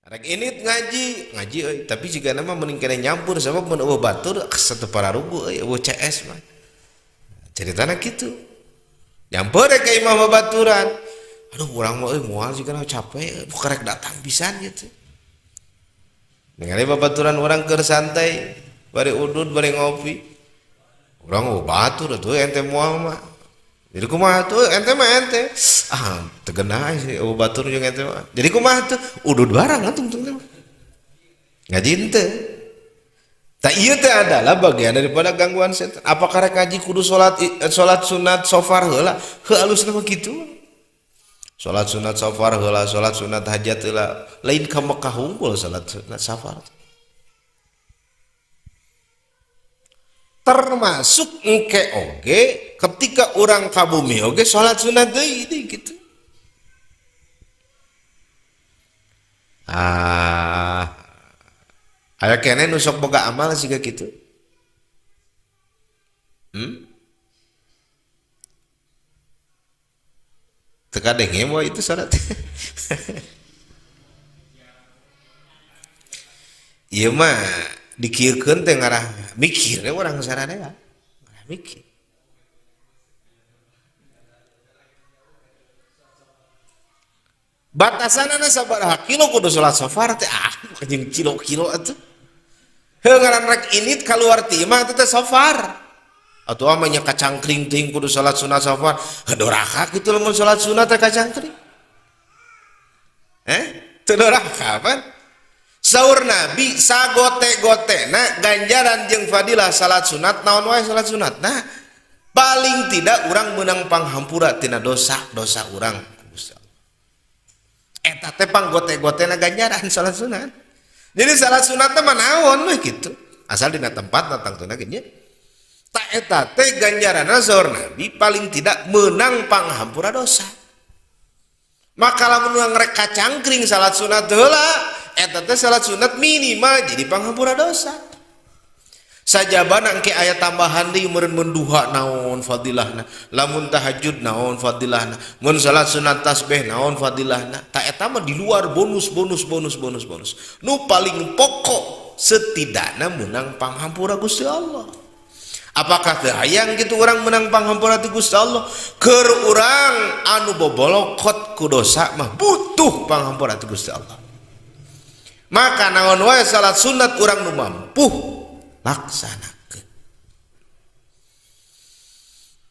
Rek ini ngaji euy, tapi jika nama mending kena nyampur sabab mun eueuh batur satu pararugu euy eueuh CS mah. Ceritana kitu. Nyampur ka imam babaturan. Aduh urang mah euy moal jigana capek, bukarek datang pisan gitu. Ningali babaturan urang keur santai, bari udud bari ngopi. Urang mau batur atuh ente moal mah. Jadi kumaha tuh ente mah ente. Ah, tegenah sih eueuh batur jeung ente mah. Jadi kumaha tuh udud barang atuh teh. Ngaji henteu. Tak ieu teh adalah bagian daripada gangguan setan. Apakah rek ngaji kudu salat sunat safar heula? Heulusna mah kitu. Salat sunat safar heula, salat sunat hajat heula. Lain ka Mekah unggul salat sunat safar. Termasuk engke oge ketika orang kabumi oge salat sunat deui gitu. Aya kene nu sok boga amal siga kitu. Teka denge moal itu salat. Ieu mah dikieukeun teh ngarah mikir urang saradea. Mikir. Batasanana sabaraha kilo kudu salat safar teh jeung kilo-kilo atuh. Heuh ngaran rek init kaluar ti imah teh safar. Atuh mah nya kacangkring teuing kudu salat sunat safar. Doraka kitu lamun salat sunat teh kacangkring. Teu doraka pan. Saur Nabi sagote-gotena ganjaran jeung fadilah salat sunat naon wae salat sunat. Nah, paling tidak urang meunang panghampura tina dosa-dosa urang. Eta teh panggote-gotena ganjaran salat sunat. Jadi salat sunat teh mah naon mah kitu. Asal dina tempat tangtuna ge nya. Ta eta teh ganjaranna saur Nabi paling tidak meunang panghampura dosa. Maka lamun urang rek kacangkring salat sunat heula, eta teh salat sunat minimal jadi panghampura dosa. Sajaban angke aya tambahan deui meureun menduha naon fadilahna, lamun tahajud naon fadilahna, mun salat sunat tasbih naon fadilahna. Ta eta mah di luar bonus. Nu paling pokok setidakna meunang panghampura Gusti Allah. Apakah teu hayang gitu urang menang panghampura ti Gusti Allah? Keur urang anu bobolokot ku dosa mah butuh panghampura ti Gusti Allah. Maka naon wae salat sunat urang nu mampu laksanakeun.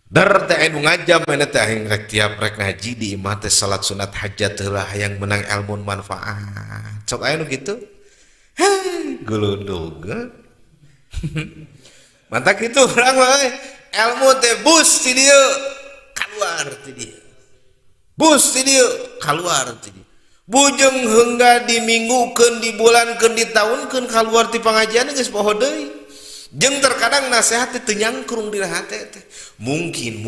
Dar teh anu ngajam mena teh hayang rek tiap rek ngaji di imah teh salat sunat hajat heula hayang menang ilmu manfaat. Sok aya nu kitu? Gulundug. Mantap kitu urang mah ilmu teh bus ti dieu kaluar ti dieu. Bus ti dieu kaluar ti dieu. Bujeng heungga diminggukeun, dibulankeun, ditaunkeun kaluar ti pangajian geus poho deui. Jeung terkadang nasihat teh nyangkrung dina hate teh. Mungkin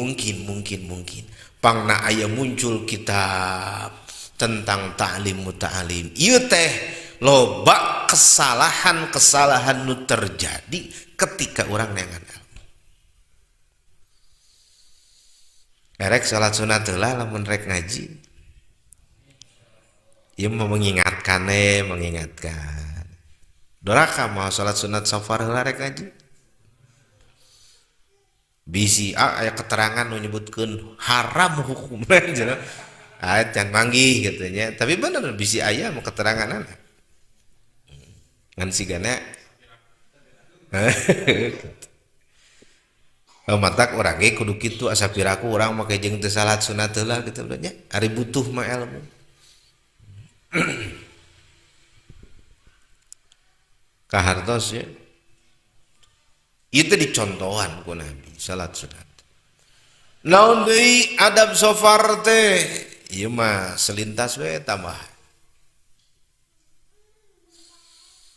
pangna aya muncul kitab tentang ta'lim muta'alim. Ieu teh loba kesalahan nu terjadi ketika orang neangan ilmu. Rek salat sunat heula lamun rek ngaji. Ieu mengingatkan. Doraka mau salat sunat safar heula rek ngaji. Bisi aya keterangan nu nyebutkeun haram hukumna cenah. Can manggih gitu nya. Tapi bener bisi aya mah keteranganna. Ngan sigana mantak urang ge kudu kitu asa piraku urang make jeung teu salat sunat heula gitu nya. Ari butuh mah ilmu. Kahartos ya. Itu dicontohan ku Nabi salat sunat. Naon deui adab safar teh? Ieu mah selintas we tambah.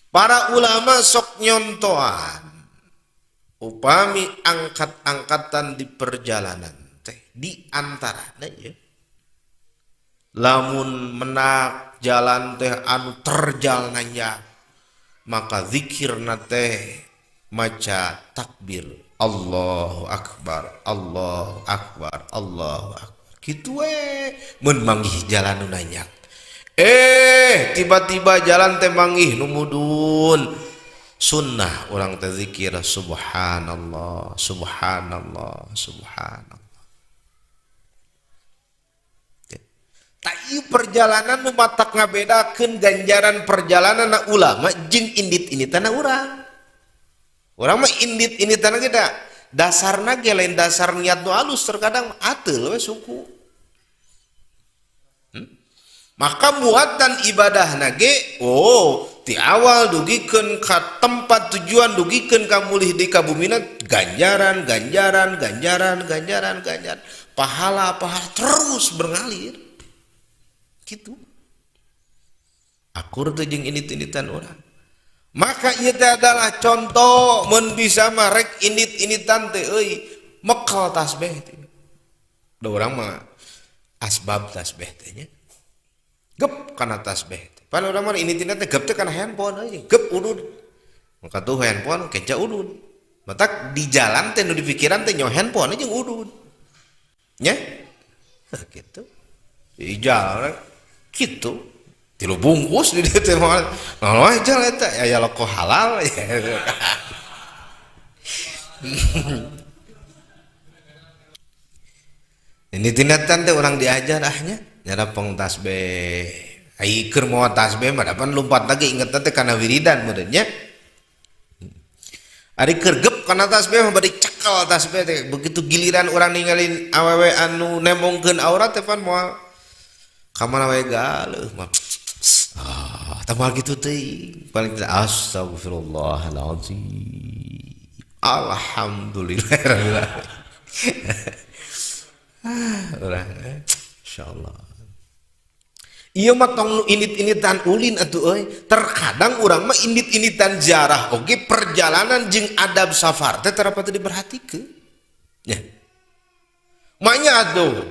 Para ulama sok nyontohan upami angkat-angkatan di perjalanan teh di antarana ya. Lamun menak jalan teh anu terjal nanya maka zikirna teh maca takbir Allahu akbar Allahu akbar Allahu akbar kitu we mun manggih jalan nu nanyak Tiba-tiba jalan teh manggih numudun sunnah orang teh zikir subhanallah subhanallah subhanallah. Tak ieu perjalanan nu matak ngabedakeun ganjaran perjalanan ulama jeung indit-inditan urang. Urang mah indit-inditan ge da dasarna ge lain dasar niat nu alus terkadang ateul we suku. Maka muatan ibadah nage ti awal dugikeun ka tempat tujuan dugikeun ka mulih di kabumina ganjaran pahala terus berngalir gitu akur teh jeung indit-inditan urang. Maka ieu teh adalah contoh mun bisa mah rek indit-inditan teh euy mekel tasbih teh da urang mah asbab tasbih teh nya gep kana tasbih. Pan urang mah ini tina teh gep teh kana handphone aja, gep udud. Maka tuh handphone kenca udud. Matak di jalan teh nu di pikiran teh nyo handphone aja udud. Nya? Gitu. Di jalan gitu. 3 bungkus di dieu teh mah. Nah, aja eta aya loko halal ya. Ini tinatan teh urang diajar ahnya nyara peng tasbih ai keur moal tasbih mah dapan lompat lagi inget teh kana wiridan meureun nya ari keur gep kana tasbih mah bari cekel tasbih teh begitu giliran urang ningalin awewe anu nemongkeun aurat teh pan moal ka mana wae galeuh mah tah moal kitu teh paling tidak astagfirullahalazim alhamdulillahirabbil alamin urang insyaallah. Iya mah tong nu init-initan ulin atuh euy. Terkadang urang mah init-initan ziarah oge perjalanan jeung adab safar teh tara pateu diperhatikeun. Nya. Manya atuh.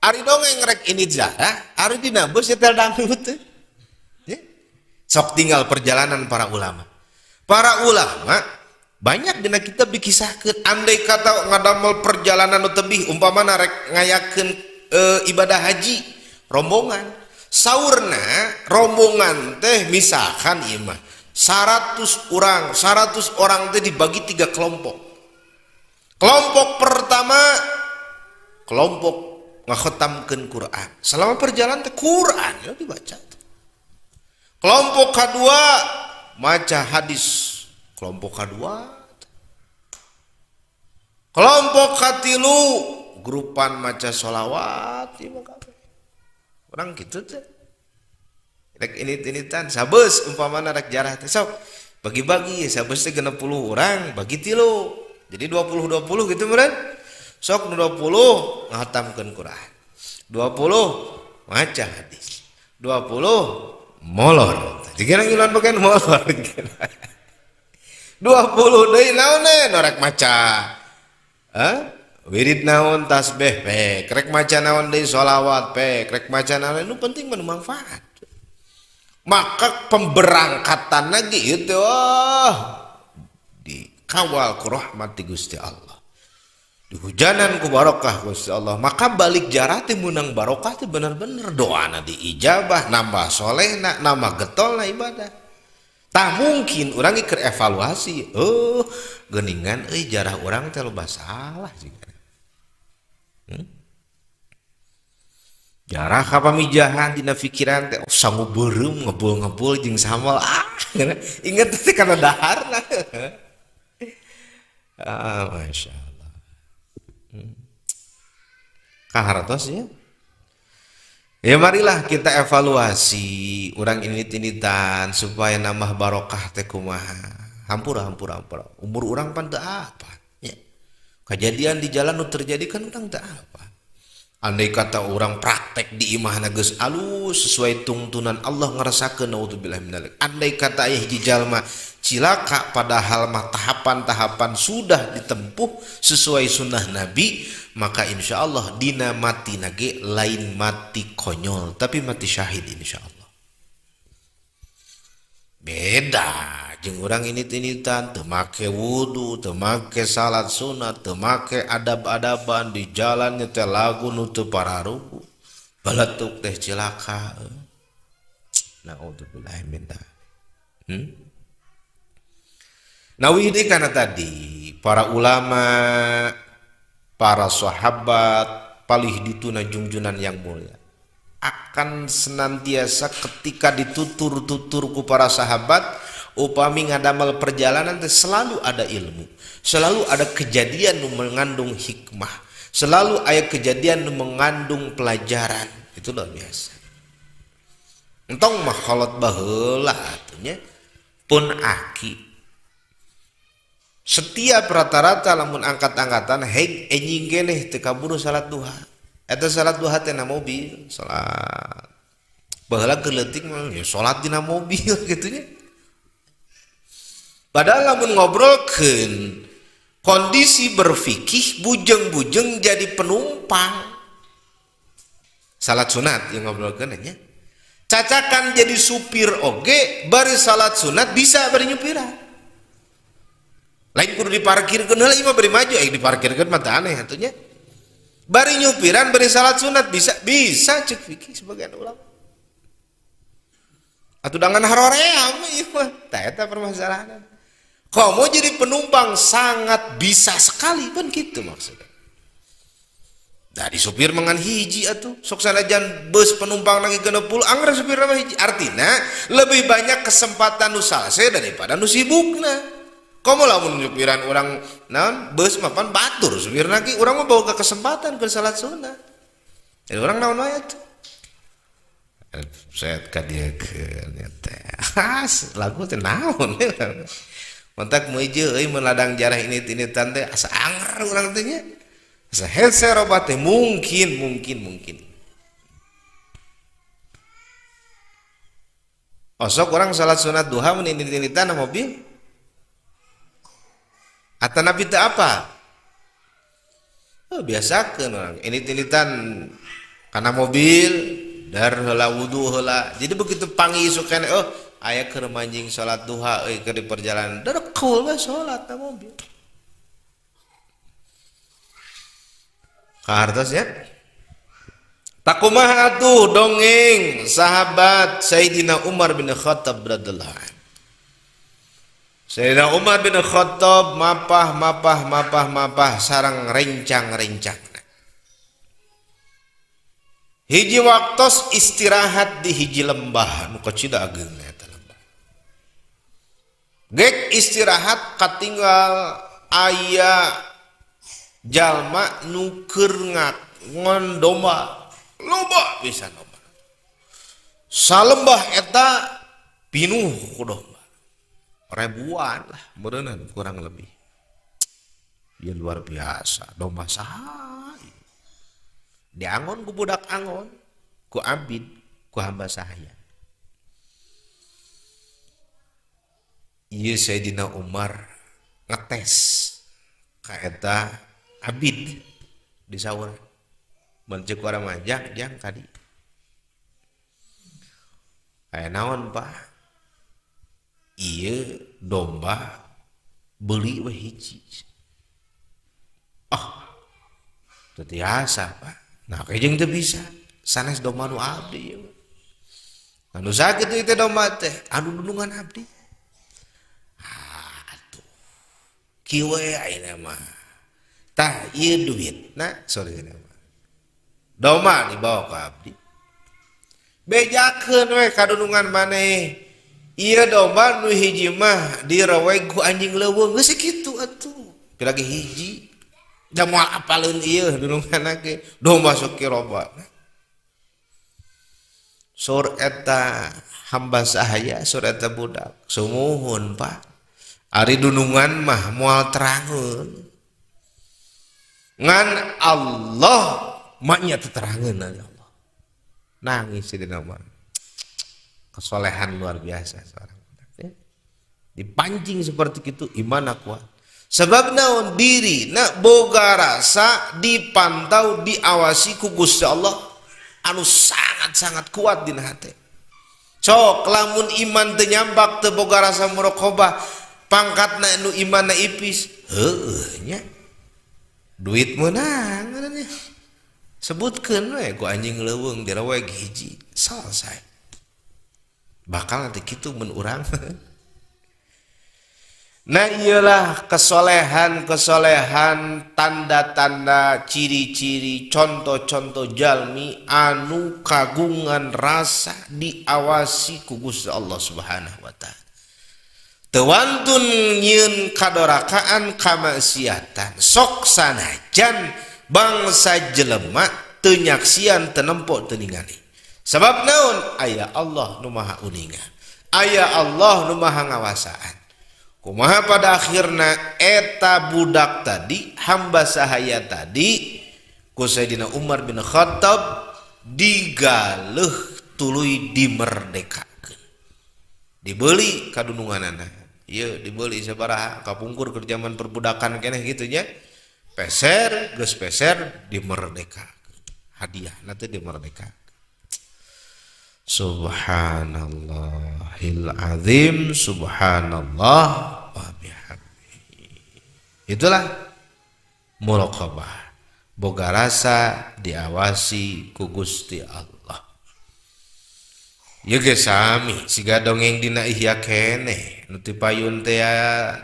Ari dongeng rek init ziarah, ari dina beus eta dangdut teh. Nya. Sok tinggal perjalanan para ulama. Para ulama banyak dina kitab dikisahkeun andai kata ngadamel perjalanan nu tebih umpamana rek ngayakeun ibadah haji rombongan saurna rombongan teh misalkan ieu mah 100 orang teh dibagi 3 kelompok. Kelompok pertama kelompok ngakhatamkeun Quran. Selama perjalanan teh Quran ya dibaca. Kelompok kedua maca hadis. Kelompok kedua kelompok katilu grupan maca sholawat ieu mah urang kitu teh rek init-initan sabeus umpamana rek jarah teh sok bagi-bagi sabeus teh 60 urang bagi 3 jadi 20 gitu meureun sok nu 20 ngahatamkeun Quran 20 maca hadis 20 molor dikira ngiluan bagian molor 20 deui naon norek maca wirid naon tasbih pek rek maca naon deui sholawat pek rek maca naon nu penting mah manfaat. Maka pemberangkatan lagi itu dikawal ku rahmat Gusti Allah dihujanan ku barokah Gusti Allah maka balik jarah teh meunang barokah teh bener-bener doana diijabah nambah solehna nambah getolna ibadah. Tak mungkin orang ikut evaluasi geningan jarah orang teh loba salah juga jarah kapamijahan dina pikiran teh sangu beureum ngebul-ngebul jeung samal inget teh kana daharna masyaallah kahartos ya. Ya marilah kita evaluasi orang init-initan supaya nambah barokah teh kumaha. Hampura umur orang pan teu apa ya. Kejadian di jalan nu terjadi kan urang teu apa. Andai kata orang praktek di imahna geus alus sesuai tuntunan Allah ngarasakeun naudzubillah minalik. Andai kata aya hiji jalma cilaka padahal mah tahapan-tahapan sudah ditempuh sesuai sunnah Nabi, maka insya Allah dina mati nage lain mati konyol tapi mati syahid insya Allah. Beda jeung urang init-initan teu make wudu, teu make salat sunat, teu make adab-adaban di jalan teh lagu nu teu pararuhu. baletuk teh cilaka. Naudzubillah min dzalik. Nah ini karena tadi para ulama, para sahabat, palih dituna junjunan yang mulia akan senantiasa ketika ditutur-tutur ku para sahabat upami ngadamal perjalanan selalu ada ilmu, selalu ada kejadian yang mengandung hikmah, selalu ada kejadian yang mengandung pelajaran. Itu luar biasa. Entong mah kolot baheula atunya pun aki. Setiap rata-rata lamun angkat-angkatan heg enjing keneh teu kaburu salat duha. Eta salat duha teh na mobil, salat. Baheula keleutik mah ya salat dina mobil kitu nya. Padahal lamun ngobrolkeun kondisi berfikih bujeng-bujeng jadi penumpang. Salat sunat yang ngobrolkeun nya. Cacakan jadi supir oge bari salat sunat bisa bari nyupiran. Lain kudu diparkirkeun heula ieu mah bari maju diparkirkeun mah teu aneh atunya. Bari nyupiran bari salat sunat bisa cek fikih sebagian ulama. Atuh dangan harorea mah ieu mah tah eta permasalahan. Komo jadi penumpang sangat bisa sekali kan gitu maksudnya. Dari supir mangan hiji atuh sok sanajan bus penumpang lagi 60 anggar supir mah hiji. Artinya lebih banyak kesempatan nu salse daripada nu sibukna. Komo lamun nyupiran orang naon bus mapan batur supir lagi orang mau bawa ke kesempatan ke salat sunat. Jadi orang naon wae atuh. Saya kadieukeun teh. Lagu teh naon. Montak meuje euy meladang jarah ini tan teh asa anger urang teh nya. Asa hese robat teh mungkin. Osok orang salat sunat duha mun ini-initan mobil. Atau nabi teu apa? Oh, biasakeun orang. Ini-initan kana mobil dar heula wudu heula. Jadi begitu panggil sukana aya keur manjing salat duha euy keur di perjalanan. Darekul we salat na mobil. Kahartos ya. Takumaha atuh dongeng sahabat Sayyidina Umar bin Khattab radhiyallahu anhu. Sayyidina Umar bin Khattab mapah sareng rencang-rencang. Hiji waktos istirahat di hiji lembah nu kacida ageung eta lembah. Gek istirahat katinggal aya jalma nu keur ngon domba, loba pisan domba. Salembah eta pinuh ku domba. Ribuan lah meureunna kurang lebih. Dia luar biasa domba saha. Diangon ku budak angon, ku abid, ku hamba sahaya. Ieu Sayyidina Umar ngetes ka eta abid di saur. Mun ceuk urang mah jang kadi. Aya naon, Pak? Ieu domba beli we hiji. Teu tiasa, Pak. Nah, kejeng teu bisa. Sanes domba nu abdi ieu. Anu sakitu teh domba teh anu nunungan abdi. Atuh. Kieu we ayeuna mah. Tah ieu duitna sorry mah. Domba dibawa ka abdi. Bejakeun we kadunungan maneh. Iya domba nu hiji mah diraweg ku anjing leuweung geus kitu atuh. Pilagi hiji. Da moal apaleun ieu dununganna ge domba sok kiroba. Sur eta hamba sahaya, sur eta budak. Sumuhun, Pak. Ari dunungan mah moal terangeun. Ngan Allah maknya teu terangeun Allah. Nangis di nama. Kesolehan luar biasa seorang ya. Dipancing seperti itu iman kuat. Sebab naon diri nak boga rasa dipantau diawasi ku Gusti Allah anu sangat-sangat kuat dina hate. Cok lamun iman teu nyambak teu boga rasa muraqabah pangkatna anu imanna ipis heueuh nya. Duit meunang nya. sebutkeun we ku anjing leuweung direweg hiji selesai bakal nanti kitu mun urang. Nah iyalah kesolehan tanda-tanda ciri-ciri contoh-contoh jalmi anu kagungan rasa diawasi ku Gusti Allah Subhanahu wa taala. Teu wantun nyieun kadorakaan kamaksiatan sok sanajan bangsa jelema teu nyaksian teu nempo teu ningali. Sabab naon? Aya Allah nu maha uninga. Aya Allah nu maha ngawasaan. Kumaha pada akhirna eta budak tadi hamba sahaya tadi ku Sayyidina Umar bin Khattab digaleuh tuluy dimerdekakeun dibeli kadununganana ieu dibeli sabaraha kapungkur ke zaman perbudakan keneh kitu nya peser geus peser dimerdekakeun hadiahna teh dimerdekakeun. Subhanallahil azim, subhanallah wa bihamdihi. Itulah muraqabah, boga rasa diawasi ku Gusti Allah. Ieu ge sami siga dongeng dina ihya keneh, nu ti payun teh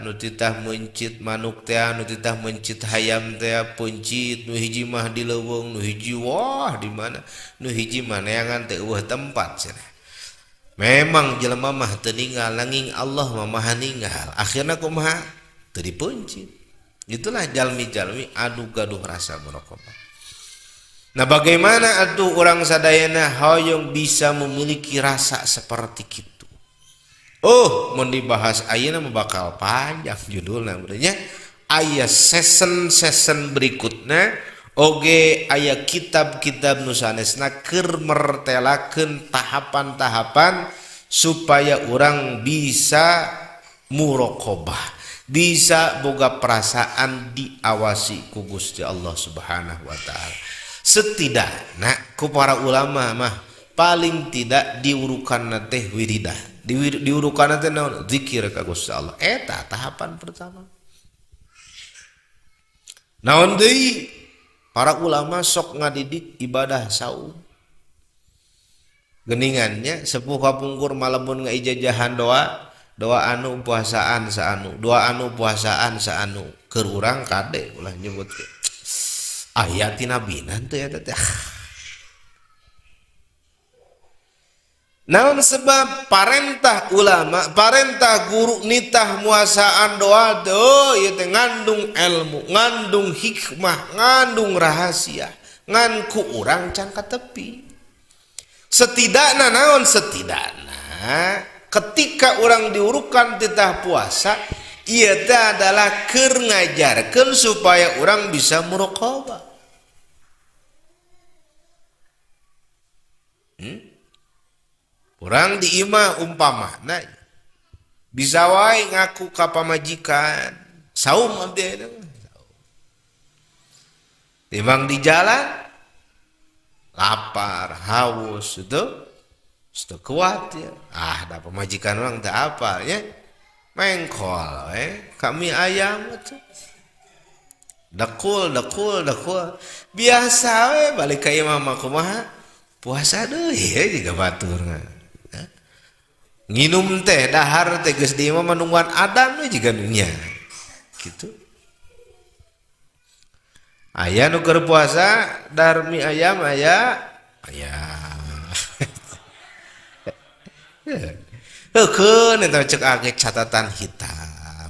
nu titah mencit manuk teh nu titah mencit hayam teh pencit nu hiji mah di leuweung nu hiji wah di mana nu hiji mah neangan teh eueuh tempat cenah. Memang jelema mah teu ninggal nanging Allah mah maha ninggal. Akhirna kumaha? Teu dipencit. Itulah jalmi-jalmi anu gaduh rasa muraqabah. Nah bagaimana atuh orang sadayana hoyong bisa memiliki rasa seperti itu? Oh, mun dibahas ayeuna mah bakal panjang judulna berarti aya season berikutna oge aya kitab-kitab nu sanesna keur mertelakeun tahapan-tahapan supaya orang bisa muraqabah, bisa boga perasaan diawasi ku Gusti Allah Subhanahu wa taala. Setidaknya ku para ulama mah paling tidak diurukan teh wiridah diurukan teh naon zikir ka Gusti Allah eta tahapan pertama. Naon deui para ulama sok ngadidik ibadah saum geuningannya sepuh kapungkur malamun ngaijajahan doa anu puasaan saanu doa anu puasaan saanu keur urang kade ulah nyebut ayat nabina teh eta teh. Naon sebab parentah ulama, parentah guru nitah muasaan doa teh ieu teh ngandung ilmu, ngandung hikmah, ngandung rahasia, ngan ku urang can katepi. Setidakna naon setidakna ketika orang diurukan titah puasa ieu teh adalah keur ngajarkeun supaya orang bisa muraqabah. Urang di imah umpamana bisa wae ngaku ka pamajikan saum abdi eta timbang di jalan lapar haus itu sudah kuat ya da pamajikan orang teh apa ya mengkol kami ayam itu dekul biasa we balik ka imah mah kumaha puasa deui ya juga baturna nginum teh dahar teh geus di imah manungguan adzan we jiga dunya kitu aya nu keur puasa dahar mie ayam aya heukeun eta cek age catatan hitam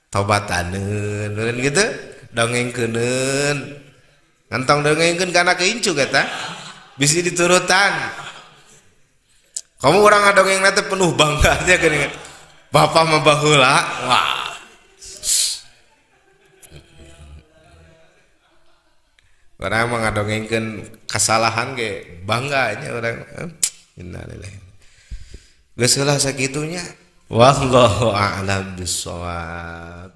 tobataneun gitu dongengkeuneun ngantong dongengkeun kana keincu eta bisi diturutan. Kamu orang ngadongeng nanti penuh bangga aja kan bapak mah baheula wah orang mah ngadongengkeun kesalahan ge bangga nya orang innalillahi geus heula sakitunya wallahu a'lam bissawab.